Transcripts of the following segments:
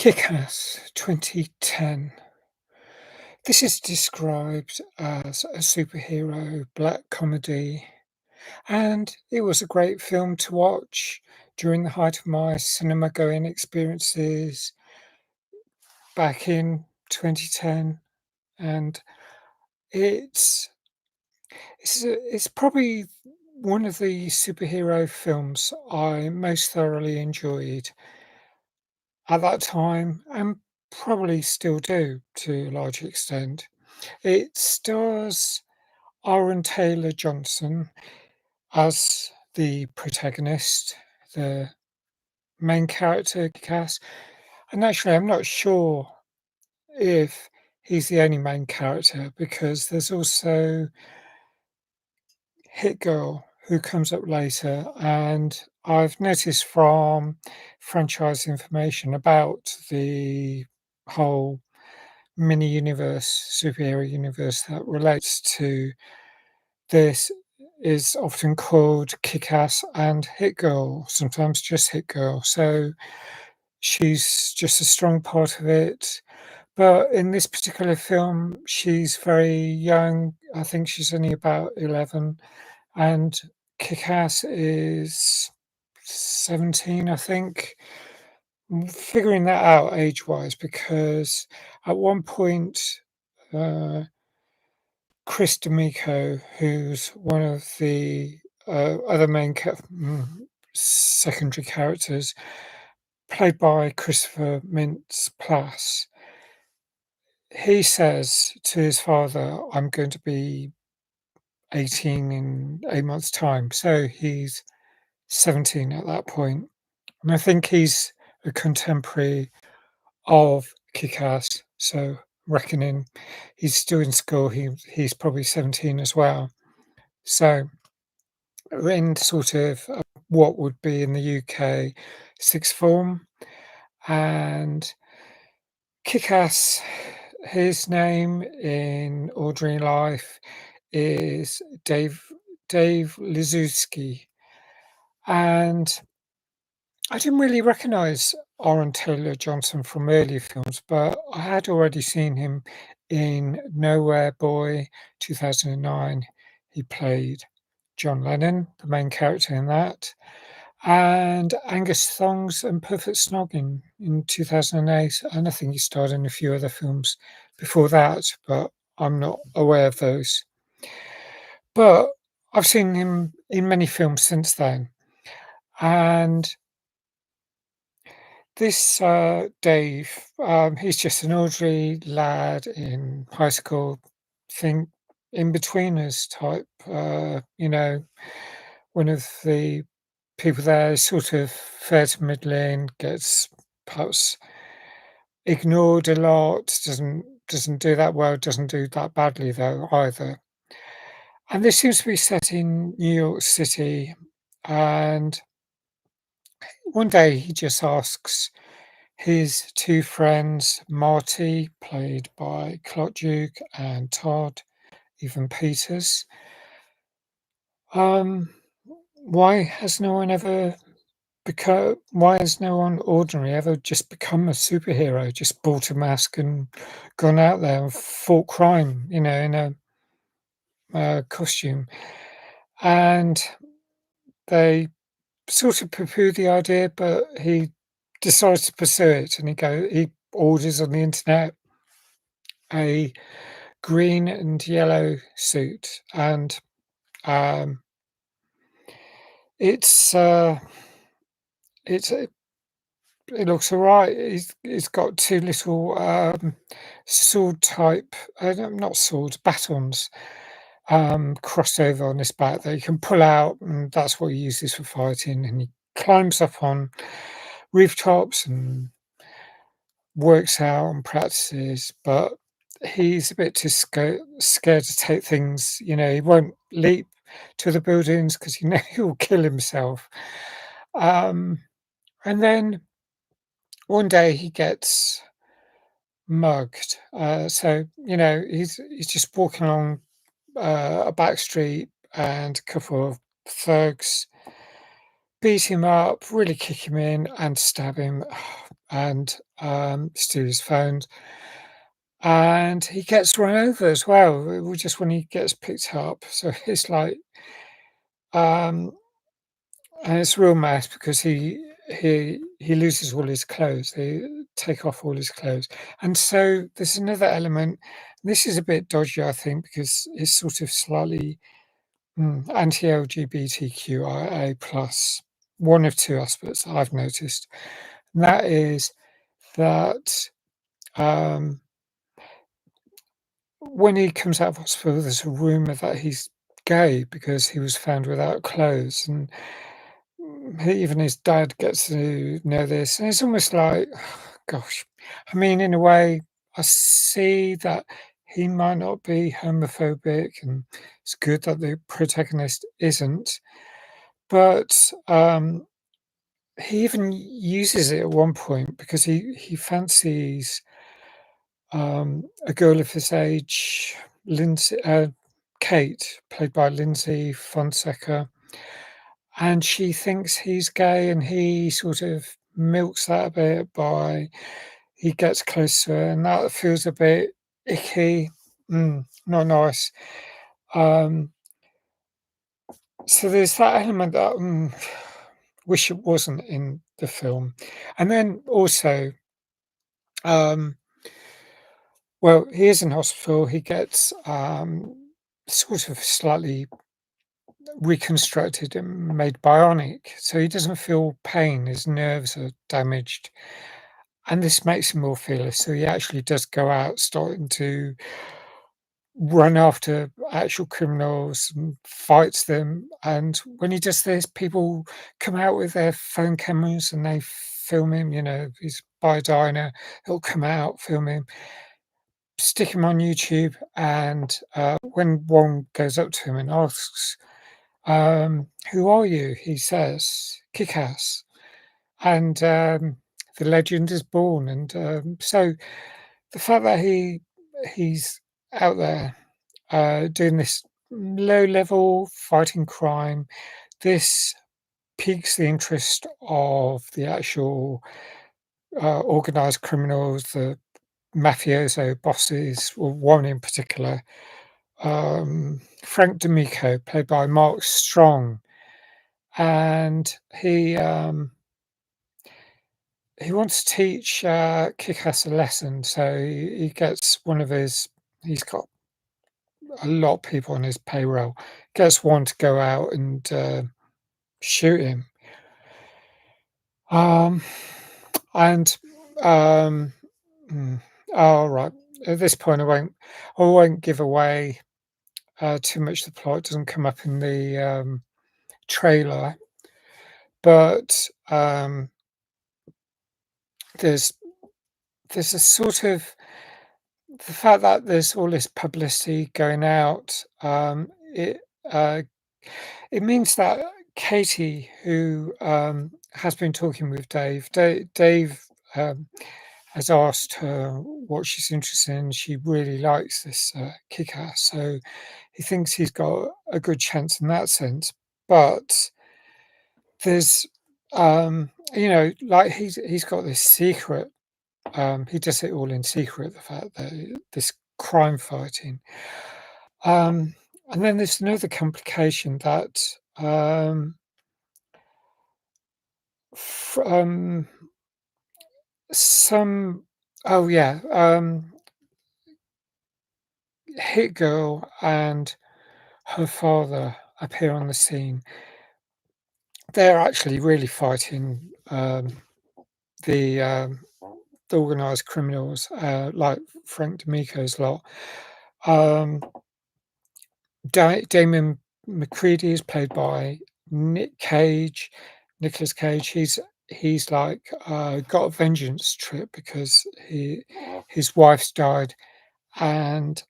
Kick-Ass 2010. This is described as a superhero black comedy, and it was a great film to watch during the height of my cinema going experiences back in 2010. And it's it's probably one of the superhero films I most thoroughly enjoyed at that time, and probably still do to a large extent. It stars Aaron Taylor Johnson as the protagonist, the main character, Cass. And actually, I'm not sure if he's the only main character because there's also Hit Girl who comes up later. And I've noticed from franchise information about the whole mini universe, superhero universe that relates to this is often called Kick-Ass and Hit Girl, sometimes just Hit Girl. So she's just a strong part of it. But in this particular film, she's very young. I think she's only about 11. And Kick-Ass is 17, I think. Figuring that out age-wise because at one point, uh, Chris D'Amico, who's one of the other secondary characters, played by Christopher Mintz-Plasse, he says to his father, "I'm going to be 18 in 8 months' time." So he's 17 at that point, and I think he's a contemporary of Kick-Ass. So reckoning he's still in school, he's probably 17 as well. So we're in sort of what would be in the UK sixth form, and Kick-Ass, his name in ordinary life is Dave Liszewski, and I didn't really recognise Aaron Taylor Johnson from earlier films, but I had already seen him in Nowhere Boy 2009. He played John Lennon, the main character in that, and Angus Thongs and Perfect Snogging in 2008. And I think he starred in a few other films before that, but I'm not aware of those. But I've seen him in many films since then. And this Dave, he's just an ordinary lad in high school, think in betweeners type, one of the people there is sort of fair to middling, gets perhaps ignored a lot, doesn't do that well, doesn't do that badly though either. And this seems to be set in New York City. And one day he just asks his two friends, Marty, played by Clark Duke, and Todd, Evan Peters, um, why has no one ever why has no one ordinary ever just become a superhero, just bought a mask and gone out there and fought crime, in a costume? And they sort of poo-poo the idea, but he decides to pursue it, and he orders on the internet a green and yellow suit, and um, it's it's it looks all right. He's got two little sword type, no, not swords, batons, crossed over on his back that he can pull out, and that's what he uses for fighting. And he climbs up on rooftops and works out and practices, but he's a bit too scared to take things. He won't leap to the buildings because he'll kill himself. Um, and then one day he gets mugged. He's just walking along a back street, and a couple of thugs beat him up, really kick him in and stab him and, steal his phones. And he gets run over as well, just when he gets picked up. So it's like, um and it's a real mess because he loses all his clothes. They take off all his clothes. And so there's another element. This is a bit dodgy, I think, because it's sort of slightly anti-LGBTQIA plus, one of two aspects I've noticed. And that is that um, when he comes out of hospital, there's a rumor that he's gay because he was found without clothes. And even his dad gets to know this, and it's almost like, gosh, I mean, in a way, I see that he might not be homophobic, and it's good that the protagonist isn't. But he even uses it at one point because he fancies a girl of his age, Lindsay, Kate, played by Lindsay Fonseca, and she thinks he's gay, and he sort of milks that a bit by he gets close to her, and that feels a bit icky, not nice. Um, so there's that element that wish it wasn't in the film, and then also, um, well, he is in hospital. He gets sort of slightly reconstructed and made bionic, so he doesn't feel pain. His nerves are damaged. And this makes him more fearless, so he actually does go out starting to run after actual criminals and fights them, and when he does this, people come out with their phone cameras and they film him, he's by a diner, he'll come out, film him, stick him on YouTube, and, when one goes up to him and asks, "Who are you?" He says, "Kick-Ass." And, the legend is born, and, so the fact that he's out there, doing this low level fighting crime, this piques the interest of the actual, organized criminals, the mafioso bosses, or one in particular, Frank D'Amico, played by Mark Strong, and he wants to teach, Kick-Ass a lesson, so he gets one of his he's got a lot of people on his payroll, gets one to go out and, shoot him. Um, and, um, mm, oh, right, at this point, I won't give away, too much. The plot doesn't come up in the, trailer, but, there's there's a sort of the fact that there's all this publicity going out, uh, it means that Katie, who, has been talking with Dave, um, has asked her what she's interested in. She really likes this, Kick-Ass, so he thinks he's got a good chance in that sense. But there's, like he's got this secret. He does it all in secret, the fact that this crime fighting. Um, and then there's another complication that, f some oh, yeah, Hit Girl and her father appear on the scene. They're actually really fighting, the organised criminals, like Frank D'Amico's lot. Um Damon McCready is played by Nicolas Cage. He's like, got a vengeance trip because his wife's died, and,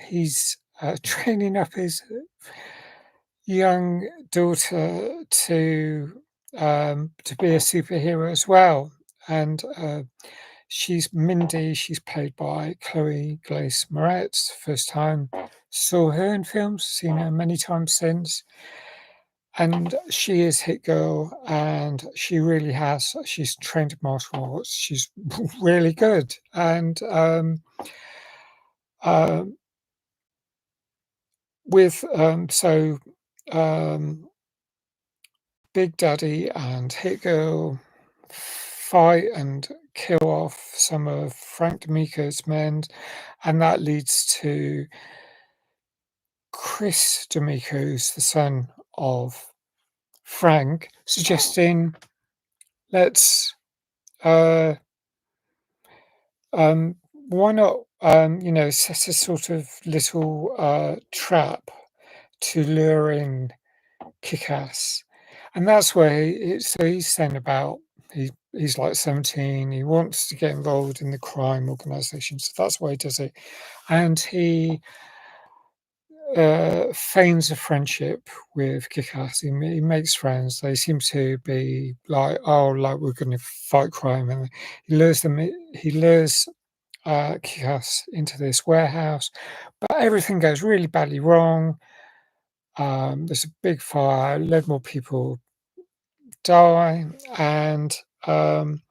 he's, training up his young daughter to be a superhero as well, and, she's Mindy. She's played by Chloe Grace Moretz. First time saw her in films, seen her many times since. and she is Hit Girl, and she really has she's trained in martial arts, she's really good, and, um, um, Big Daddy and Hit Girl fight and kill off some of Frank D'Amico's men, and that leads to Chris D'Amico, who's the son of Frank, suggesting, "Let's, uh, why not, set a sort of little, trap to lure in Kick-Ass?" And that's where he's saying about he's like 17, he wants to get involved in the crime organisation, so that's why he does it. And he feigns a friendship with Kick-Ass. He makes friends. They seem to be like, "Oh, like, we're gonna fight crime," and he lures, Kick-Ass into this warehouse, but everything goes really badly wrong. There's a big fire, a load more people die, and, um,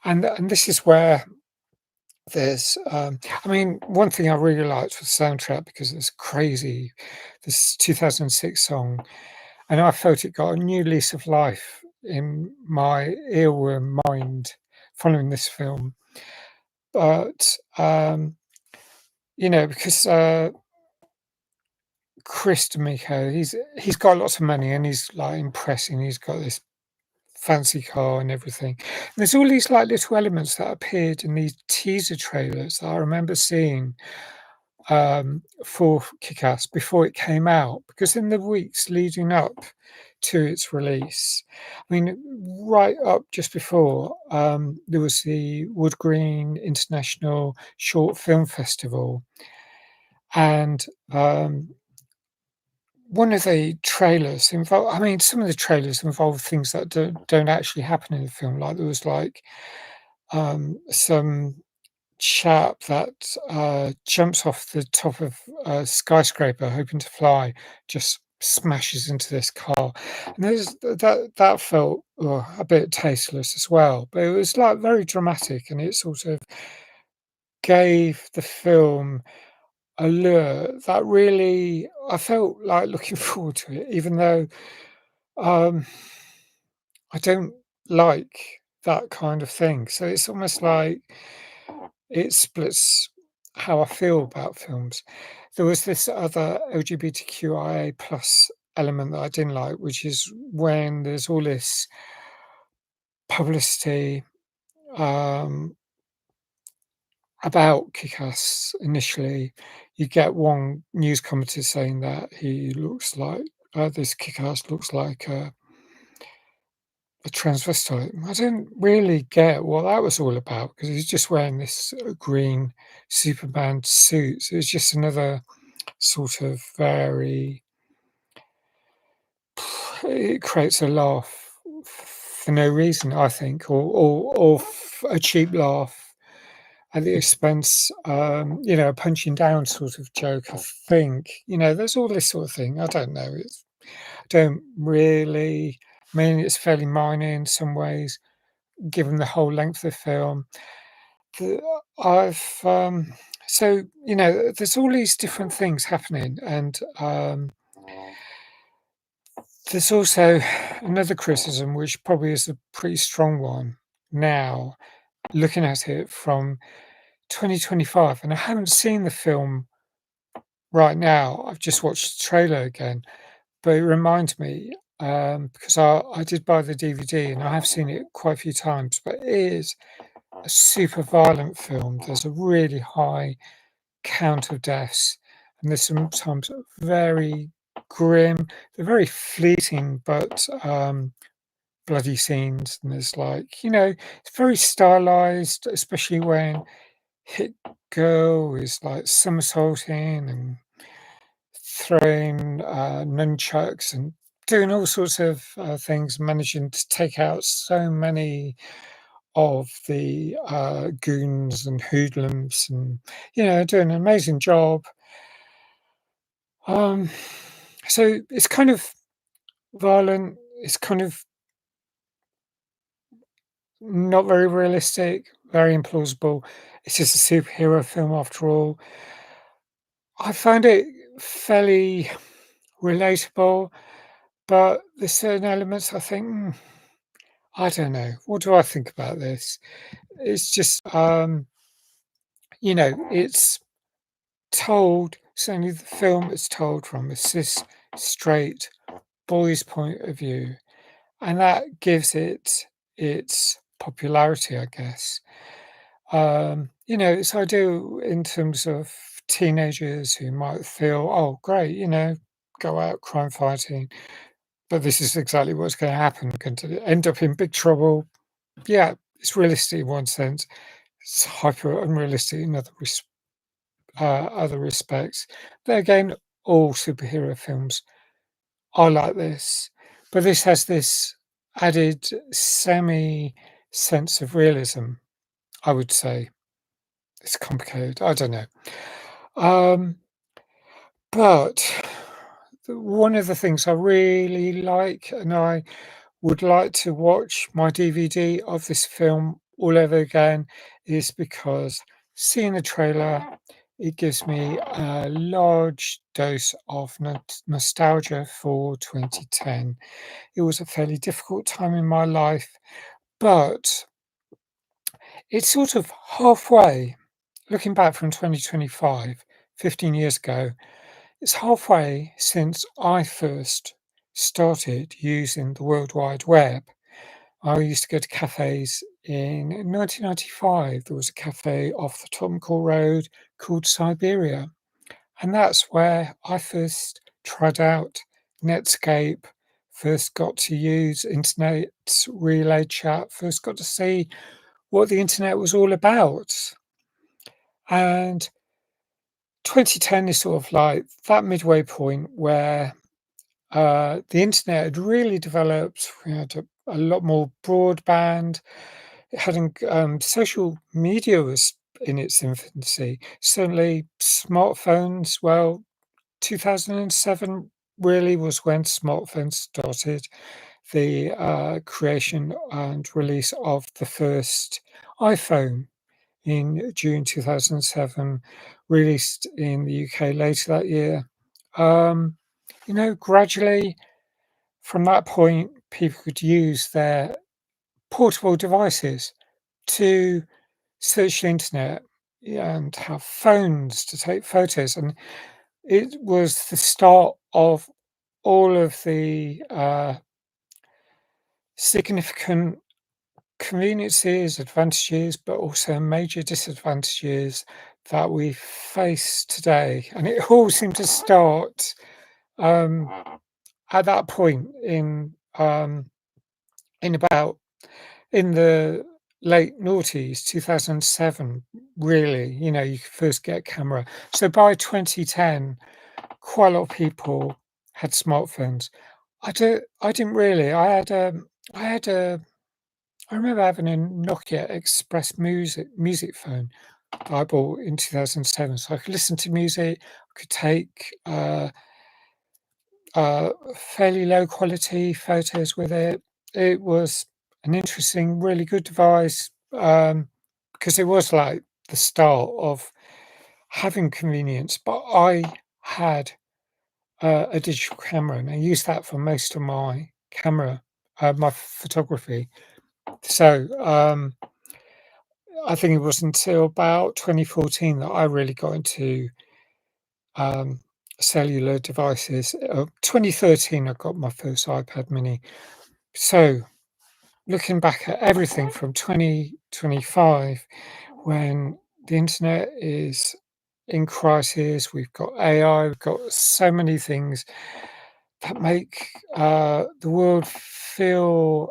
and this is where I mean, one thing I really liked was the soundtrack because it's crazy. This 2006 song, and I felt it got a new lease of life in my earworm mind following this film. But, because, Chris D'Amico, he's got lots of money and he's, like, impressing. He's got this fancy car and everything. And there's all these, like, little elements that appeared in these teaser trailers that I remember seeing, for Kick-Ass before it came out, because in the weeks leading up to its release, I mean, right up just before, there was the Wood Green International Short Film Festival, and, one of the trailers involved I mean, some of the trailers involve things that don't actually happen in the film, like, there was, like, some chap that, jumps off the top of a skyscraper hoping to fly, just smashes into this car, and that felt, a bit tasteless as well, but it was, like, very dramatic, and it sort of gave the film a lure that really I felt like looking forward to it, even though, um, I don't like that kind of thing, so it's almost like it splits how I feel about films. There was this other LGBTQIA+ element that I didn't like, which is when there's all this publicity, um, about Kick-Ass initially. You get one news commentator saying that he looks like this Kick-Ass looks like a transvestite. I didn't really get what that was all about because he's just wearing this green Superman suit. So it's just another sort of very it creates a laugh for no reason, I think, or a cheap laugh at the expense, a punching down sort of joke, I think. There's all this sort of thing. I don't know. I don't really I mean, it's fairly minor in some ways, given the whole length of the film. The I've, there's all these different things happening, and, there's also another criticism, which probably is a pretty strong one now, looking at it from 2025, and I haven't seen the film right now. I've just watched the trailer again, but it reminds me, because I did buy the DVD and I have seen it quite a few times, but it is a super violent film. There's a really high count of deaths, and there's sometimes very grim, they're very fleeting, but bloody scenes. And there's it's very stylized, especially when Hit Girl is like somersaulting and throwing nunchucks and doing all sorts of things, managing to take out so many of the goons and hoodlums, and doing an amazing job. Um, so it's kind of violent. It's kind of not very realistic, very implausible. It's just a superhero film after all. I found it fairly relatable, but there's certain elements I think, I don't know. What do I think about this? It's just, it's told, certainly the film is told from a cis, straight boy's point of view, and that gives it its popularity, I guess. It's ideal in terms of teenagers who might feel, "Oh, great, go out crime fighting, but this is exactly what's gonna happen, going to end up in big trouble." Yeah, it's realistic in one sense. It's hyper unrealistic in other respects. But again, all superhero films are like this. But this has this added semi sense of realism, I would say. It's complicated. I don't know. Um, but one of the things I really like, and I would like to watch my DVD of this film all over again, is because seeing the trailer, it gives me a large dose of nostalgia for 2010. It was a fairly difficult time in my life, but it's sort of halfway, looking back from 2025, 15 years ago, it's halfway since I first started using the World Wide Web. I used to go to cafes in 1995. There was a cafe off the Tottenham Court Road called Siberia, and that's where I first tried out Netscape, first got to use internet relay chat, first got to see what the internet was all about. And 2010 is sort of like that midway point where the internet had really developed. We had a lot more broadband. It hadn't, social media was in its infancy. Certainly, smartphones. Well, 2007 really was when smartphones started. The creation and release of the first iPhone in June 2007, released in the UK later that year. Um, Gradually from that point, people could use their portable devices to search the internet and have phones to take photos. And it was the start of all of the significant conveniences, advantages, but also major disadvantages that we face today. And it all seemed to start um, at that point in about in the late noughties, 2007, really, you could first get a camera. So by 2010, quite a lot of people had smartphones. I didn't really. I remember having a Nokia Express music phone that I bought in 2007, so I could listen to music. I could take fairly low quality photos with it. It was an interesting, really good device, because it was like the start of having convenience. But I had a digital camera, and I used that for most of my photography. So I think it was until about 2014 that I really got into um, cellular devices. 2013, I got my first iPad mini. So, looking back at everything from 2025, when the internet is in crisis, we've got AI, we've got so many things that make the world feel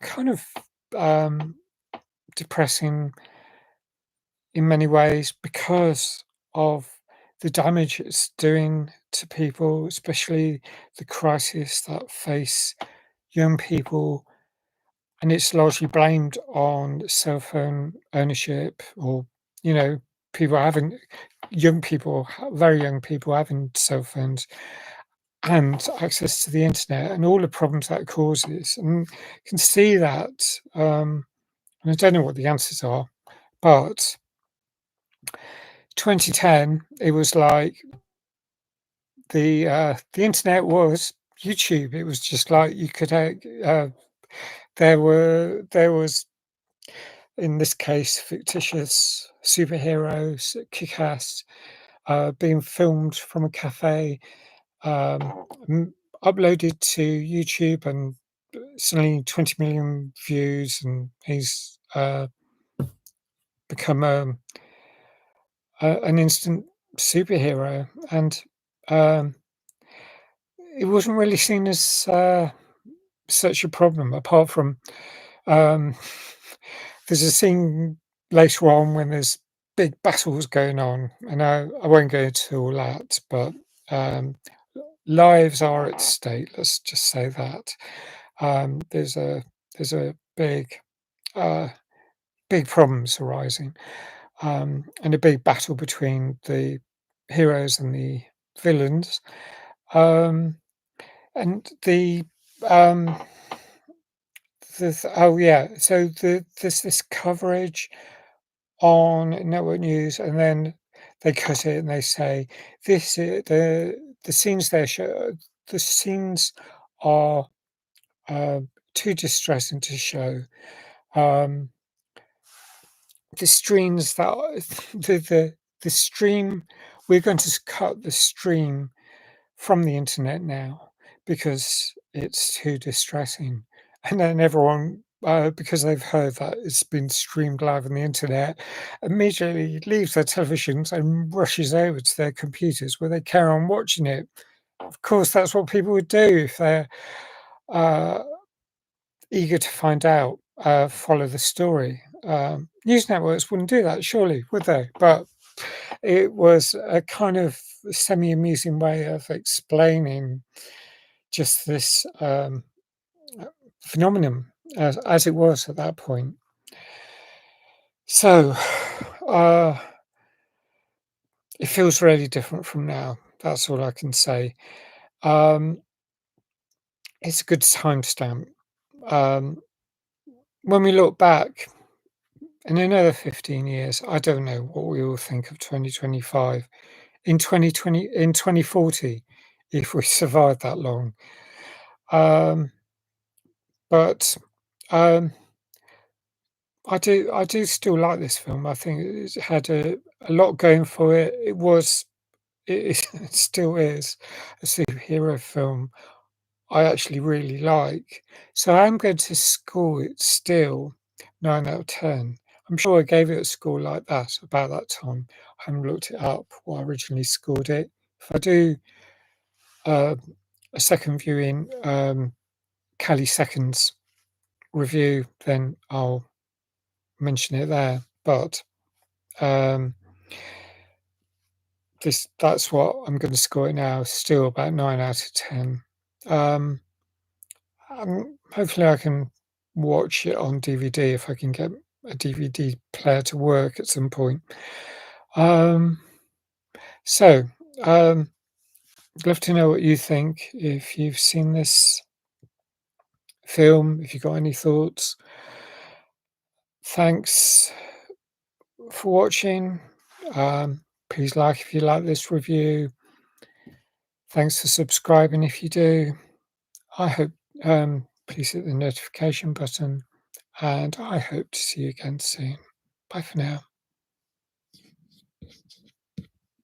kind of um, depressing in many ways because of the damage it's doing to people, especially the crisis that face young people. And it's largely blamed on cell phone ownership or, you know, people having young people, very young people having cell phones. and access to the internet and all the problems that causes, and you can see that, and I don't know what the answers are, but 2010, it was like the internet was YouTube. It was just like you could, there was, in this case, fictitious superheroes, kick-ass, being filmed from a cafe, uploaded to YouTube, and suddenly 20 million views, and he's become an instant superhero. And um, it wasn't really seen as such a problem, apart from um, there's a scene later on when there's big battles going on, and I won't go into all that, but um, lives are at stake. Let's just say that there's a uh, big problems arising, and a big battle between the heroes and the villains, um, and um, oh yeah, so there's this coverage on network news, and then they cut it and they say the scenes they show, the scenes are uh, too distressing to show. Um, the streams that the stream, we're going to cut the stream from the internet now because it's too distressing. And then everyone, because they've heard that it's been streamed live on the internet, immediately leaves their televisions and rushes over to their computers where they carry on watching it. Of course, that's what people would do if they're uh, eager to find out, follow the story. News networks wouldn't do that, surely, would they? But it was a kind of semi-amusing way of explaining just this phenomenon as it was at that point. So uh, it feels really different from now. That's all I can say. Um, it's a good timestamp. Um, when we look back in another 15 years, I don't know what we will think of 2025. In 2020, in 2040, if we survive that long. Um, but um, I do still like this film. I think it had a lot going for it. It still is a superhero film I actually really like. So I'm going to score it still 9 out of 10. I'm sure I gave it a score like that about that time. I haven't looked it up what I originally scored it. If I do uh, a second viewing, Cali Seconds review, then I'll mention it there. But um, that's what I'm going to score it now. Still about 9 out of 10. Um, hopefully, I can watch it on DVD if I can get a DVD player to work at some point. Um, so, I'd love to know what you think. If you've seen this film, if you've got any thoughts. Thanks for watching. Please like if you like this review. Thanks for subscribing if you do. I hope, please hit the notification button, and I hope to see you again soon. Bye for now.